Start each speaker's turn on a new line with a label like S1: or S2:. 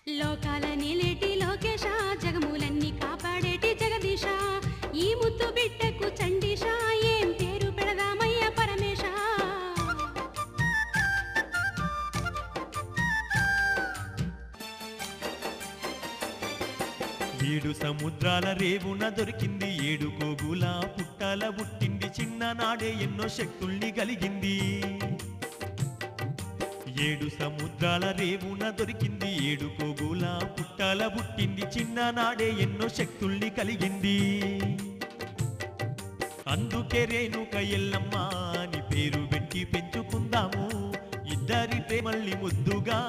S1: లోకాల నీలేటి లోకేశ జగములన్నీ కాపాడేటి జగదీశ ఈ ముద్దు బిడ్డకు చండీశ ఏం పేరు పెడదామయ్య పరమేశ.
S2: ఏడు సముద్రాల రేవున దొరికింది ఏడు కోగుల పుట్టాల పుట్టింది చిన్ననాడే ఎన్నో శక్తుల్ని కలిగింది. ఏడు సముద్రాల రేవున దొరికింది ఏడు కోగుల పుట్టాల పుట్టింది చిన్ననాడే ఎన్నో శక్తుల్ని కలిగింది. అందుకే రేణుక ఎల్లమ్మ అని పేరు పెట్టి పెంచుకుందాము ఇద్దరి ప్రేమల్ని ముద్దుగా.